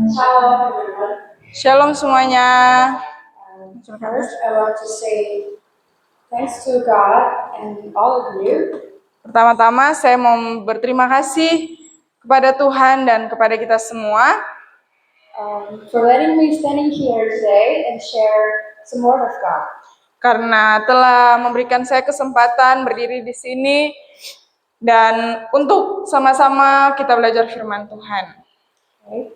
Hello everyone. Shalom semuanya. First, I want to say thanks to God and all of you Pertama-tama saya mau berterima kasih kepada Tuhan dan kepada kita semua for letting me standing here today and share some word of God. karena telah memberikan saya kesempatan berdiri di sini dan untuk sama-sama kita belajar firman Tuhan. Okay.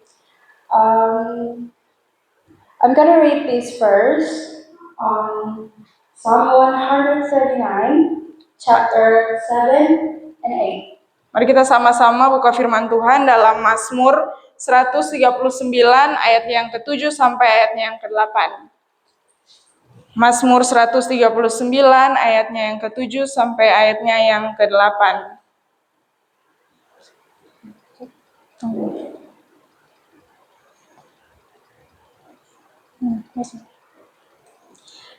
I'm gonna read this verse on Psalm 139, chapter 7 and 8. Mari kita sama-sama buka firman Tuhan dalam Mazmur 139 ayat yang ke-7 sampai ayatnya yang ke-8. Mazmur 139 ayatnya yang ke-7 sampai ayatnya yang ke-8.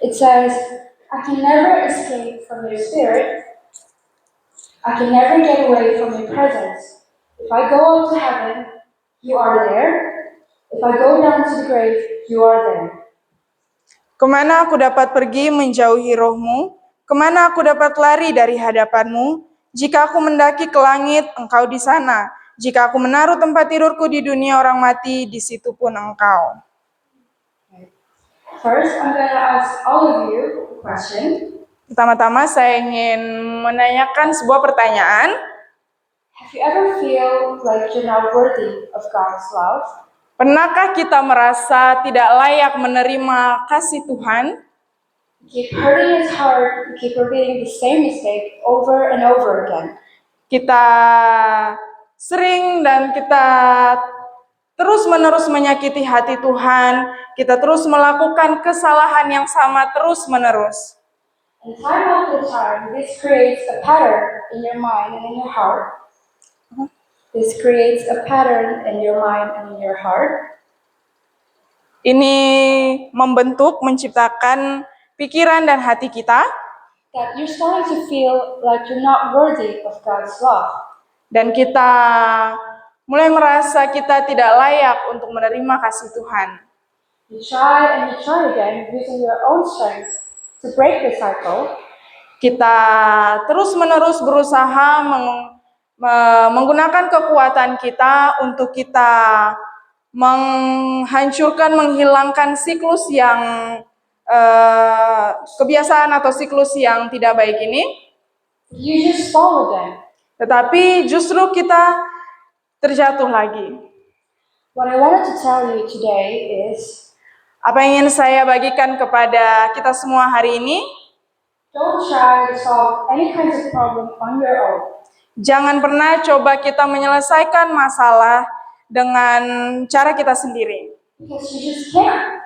It says, I can never escape from your spirit. I can never get away from your presence. If I go up to heaven, you are there. If I go down to the grave, you are there. Kemana aku dapat pergi menjauhi rohmu? Kemana aku dapat lari dari hadapanmu? Jika aku mendaki ke langit, engkau di sana. Jika aku menaruh tempat tidurku di dunia orang mati, di situ pun engkau. First, I'm going to ask all of you a question. Pertama-tama saya ingin menanyakan sebuah pertanyaan. Have you ever feel like you're not worthy of God's love? Pernahkah kita merasa tidak layak menerima kasih Tuhan? You keep hurting His heart, you keep repeating the same mistake over and over again. Kita sering dan kita terus-menerus menyakiti hati Tuhan, kita terus melakukan kesalahan yang sama terus-menerus. And time after time, this creates a pattern in your mind and in your heart. This creates a pattern in your mind and in your heart. Ini membentuk, menciptakan pikiran dan hati kita. That you're starting to feel like you're not worthy of God's love. Dan kita mulai merasa kita tidak layak untuk menerima kasih Tuhan. You try and you try again using your own strength to break the cycle. Kita terus-menerus berusaha menggunakan kekuatan kita untuk kita menghancurkan, menghilangkan siklus yang kebiasaan atau siklus yang tidak baik ini. You just fall again. Tetapi justru kita terjatuh lagi. What I wanted to tell you today is, apa yang ingin saya bagikan kepada kita semua hari ini? Don't try to solve any kinds of problem on your own. Jangan pernah coba kita menyelesaikan masalah dengan cara kita sendiri. Because you just can't.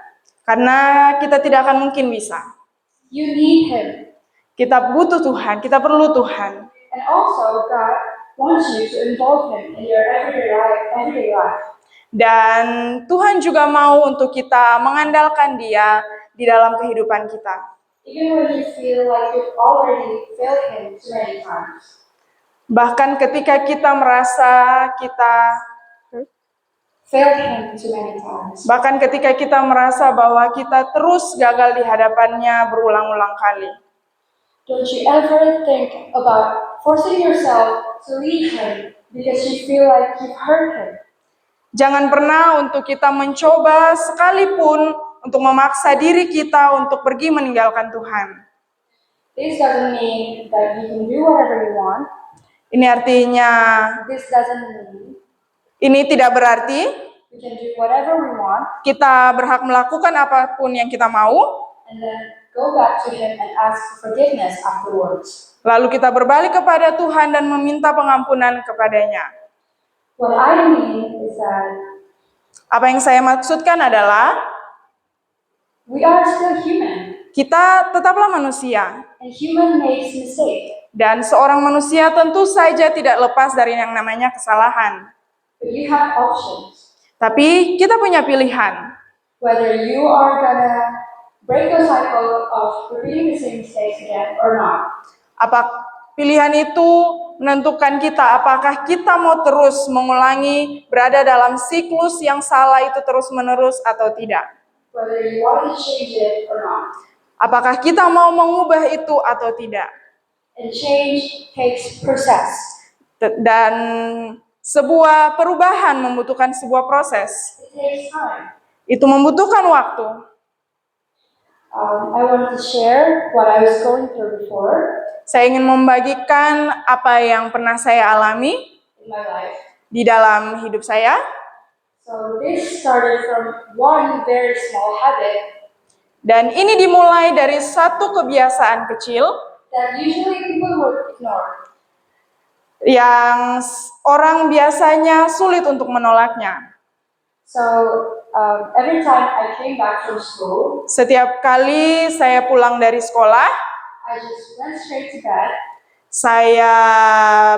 Karena kita tidak akan mungkin bisa. You need Him. Kita butuh Tuhan, kita perlu Tuhan. And also God wants you to involve Him in your everyday life. Dan Tuhan juga mau untuk kita mengandalkan Dia di dalam kehidupan kita. Even when you feel like you've already failed Him too many times. Bahkan ketika kita merasa kita failed Him too many times. Bahkan ketika kita merasa bahwa kita terus gagal di hadapannya berulang-ulang kali. Don't you ever think about forcing yourself to leave Him because you feel like you've hurt Him. Jangan pernah untuk kita mencoba sekalipun untuk memaksa diri kita untuk pergi meninggalkan Tuhan. This doesn't mean that you can do whatever you want. Ini artinya, This doesn't mean ini tidak berarti we can do whatever we want. Kita berhak melakukan apapun yang kita mau. And then go back to Him and ask for forgiveness afterwards. Lalu kita berbalik kepada Tuhan dan meminta pengampunan kepadanya. What I mean is that apa yang saya maksudkan adalah we are still human. Kita tetaplah manusia. And human makes mistake. Dan seorang manusia tentu saja tidak lepas dari yang namanya kesalahan. But you have options. Tapi kita punya pilihan. Whether you are gonna break the cycle of repeating the same mistakes again or not. Pilihan itu menentukan kita apakah kita mau terus mengulangi berada dalam siklus yang salah itu terus-menerus atau tidak. whether you want to change it or not. Apakah kita mau mengubah itu atau tidak. And change takes process. Dan sebuah perubahan membutuhkan sebuah proses. It takes time. Itu membutuhkan waktu. I want to share what I was going through before Saya ingin membagikan apa yang pernah saya alami in my life. di dalam hidup saya. So this started from one very small habit Dan ini dimulai dari satu kebiasaan kecil that usually people would ignore. yang orang biasanya sulit untuk menolaknya. So every time I came back from school, Setiap kali saya pulang dari sekolah, I just went straight to bed, saya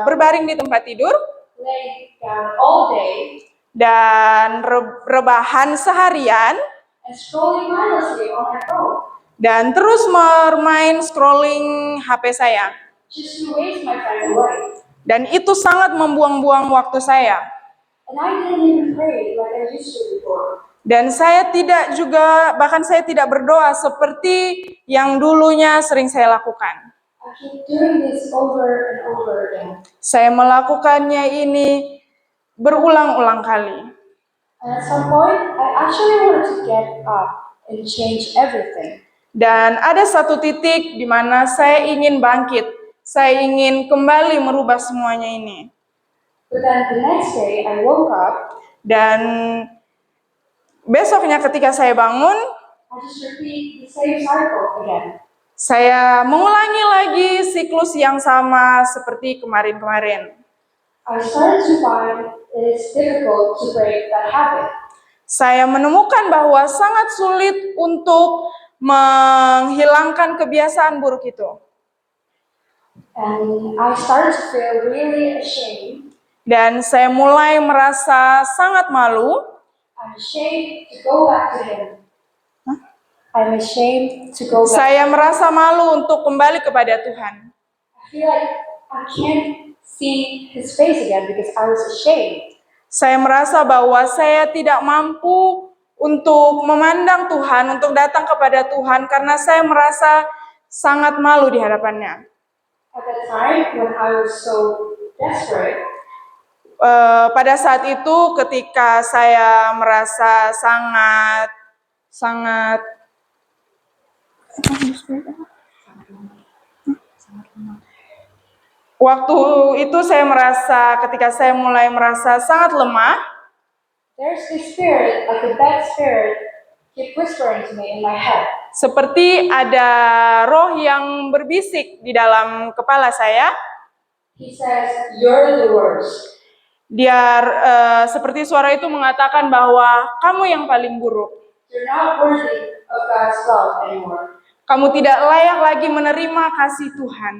berbaring di tempat tidur lay down all day, dan rebahan seharian and scrolling mindlessly on my phone, dan terus bermain scrolling HP saya. just to waste my time away. Dan itu sangat membuang-buang waktu saya. And I didn't even pray like I used to before. Dan saya tidak juga, bahkan saya tidak berdoa seperti yang dulunya sering saya lakukan. I keep doing this over and over again. Saya melakukannya ini berulang-ulang kali. And at some point, I actually wanted to get up and change everything. Dan ada satu titik di mana saya ingin bangkit. Saya ingin kembali merubah semuanya ini. But then the next day, I woke up, Dan besoknya ketika saya bangun, I just repeat the same cycle again. saya mengulangi lagi siklus yang sama seperti kemarin-kemarin. I started to find it is difficult to break that habit. Saya menemukan bahwa sangat sulit untuk menghilangkan kebiasaan buruk itu. And I started to feel really ashamed. Dan saya mulai merasa sangat malu. I'm ashamed to go back to him. I'm ashamed to go back. Saya merasa malu untuk kembali kepada Tuhan. I feel like I can't see his face again because I was ashamed. Saya merasa bahwa saya tidak mampu untuk memandang Tuhan, untuk datang kepada Tuhan karena saya merasa sangat malu di hadapannya. At that time, when I was so desperate, Pada saat itu ketika saya merasa sangat waktu itu saya merasa ketika saya mulai merasa sangat lemah, there's this spirit, like a bad spirit, keep whispering to me in my head. seperti ada roh yang berbisik di dalam kepala saya. He says, "You're the worst. Dia seperti suara itu mengatakan bahwa kamu yang paling buruk. You're not worthy of God's love anymore." Kamu tidak layak lagi menerima kasih Tuhan.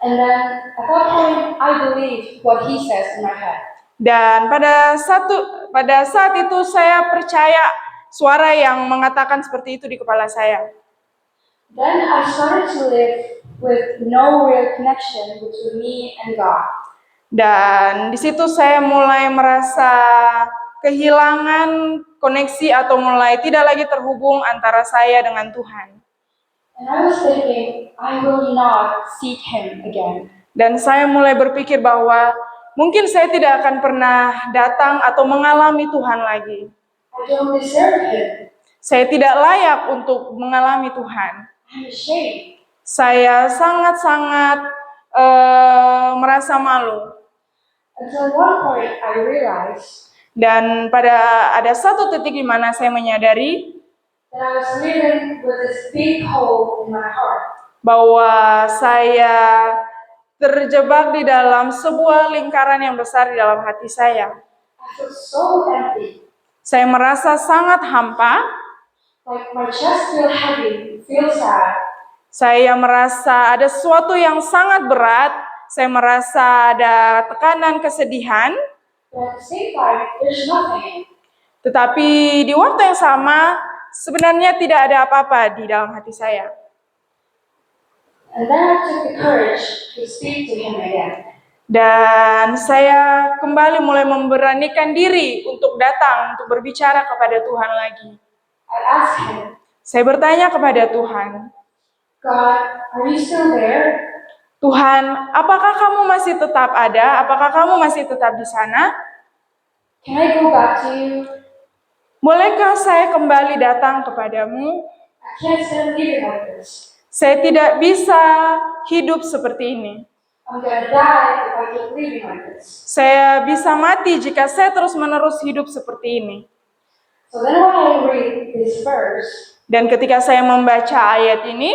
And then at that point, I believe what he says in my head. Dan pada saat itu saya percaya suara yang mengatakan seperti itu di kepala saya. Then I started to live with no real connection between me and God. Dan di situ saya mulai merasa kehilangan koneksi atau mulai tidak lagi terhubung antara saya dengan Tuhan. And I was thinking, I will not seek him again. Dan saya mulai berpikir bahwa mungkin saya tidak akan pernah datang atau mengalami Tuhan lagi. I don't deserve him. Saya tidak layak untuk mengalami Tuhan. I'm ashamed. Saya sangat-sangat merasa malu. Until one point I realized Dan ada satu titik di mana saya menyadari that I was living with this big hole in my heart. bahwa saya terjebak di dalam sebuah lingkaran yang besar di dalam hati saya. I felt so empty. Saya merasa sangat hampa. Like my chest feel heavy, feel sad. Saya merasa ada sesuatu yang sangat berat. Saya merasa ada tekanan, kesedihan. But at the same time, there's nothing. Tetapi di waktu yang sama, sebenarnya tidak ada apa-apa di dalam hati saya. And then I took the courage to speak to him again. Dan saya kembali mulai memberanikan diri untuk datang, untuk berbicara kepada Tuhan lagi. I asked him, Saya bertanya kepada Tuhan, God, are you still there? Tuhan, apakah kamu masih tetap ada? Apakah kamu masih tetap di sana? Can I go back to you? Bolehkah saya kembali datang kepadamu? I can't stand living like this. Saya tidak bisa hidup seperti ini. I'm gonna die if I keep living like this. Saya bisa mati jika saya terus-menerus hidup seperti ini. So then when I read this verse, Dan ketika saya membaca ayat ini,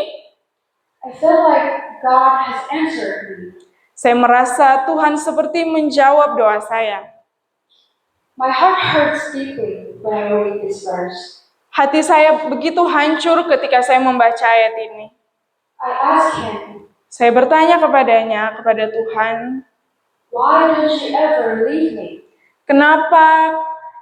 I feel like God has answered me. saya merasa Tuhan seperti menjawab doa saya. My heart hurts deeply when I read this verse. Hati saya begitu hancur ketika saya membaca ayat ini. I ask him, Saya bertanya kepadanya, kepada Tuhan, why don't you ever leave me? kenapa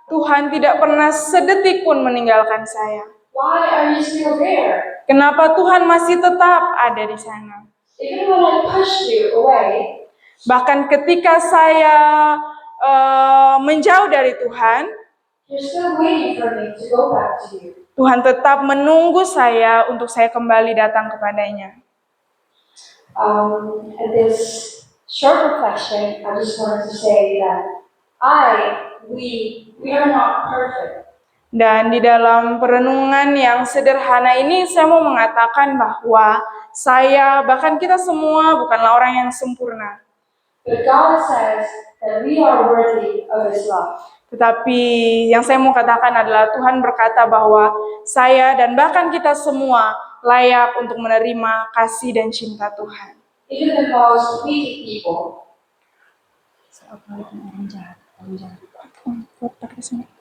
Tuhan tidak pernah sedetik pun meninggalkan saya? Why are you still there? Kenapa Tuhan masih tetap ada di sana? Even when I pushed you away, Bahkan ketika saya menjauh dari Tuhan, you're still waiting for me to go back to you. Tuhan tetap menunggu saya untuk saya kembali datang kepadanya. In this short reflection, I just wanted to say that we are not perfect. Dan di dalam perenungan yang sederhana ini, saya mau mengatakan bahwa saya, bahkan kita semua bukanlah orang yang sempurna. But God says that we are worthy of His love. Tetapi yang saya mau katakan adalah Tuhan berkata bahwa saya dan bahkan kita semua layak untuk menerima kasih dan cinta Tuhan. Even the most wicked people,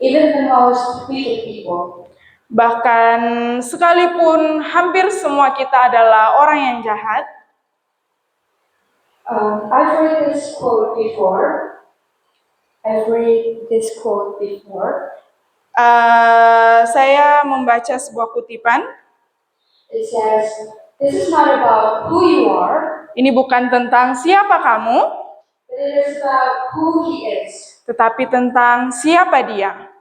even the most wicked people, Bahkan sekalipun hampir semua kita adalah orang yang jahat, I've read this quote before. Saya membaca sebuah kutipan. It says, "This is not about who you are, Ini bukan tentang siapa kamu, but it is about who He is. tetapi tentang siapa Dia.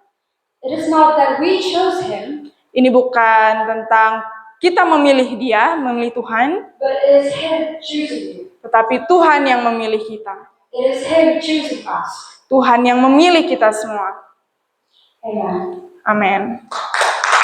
It is not that we chose Him, Ini bukan tentang kita memilih Dia, memilih Tuhan, but it is Him choosing you. tetapi Tuhan yang memilih kita. It is Him choosing us." Tuhan yang memilih kita semua. Amen. Amin.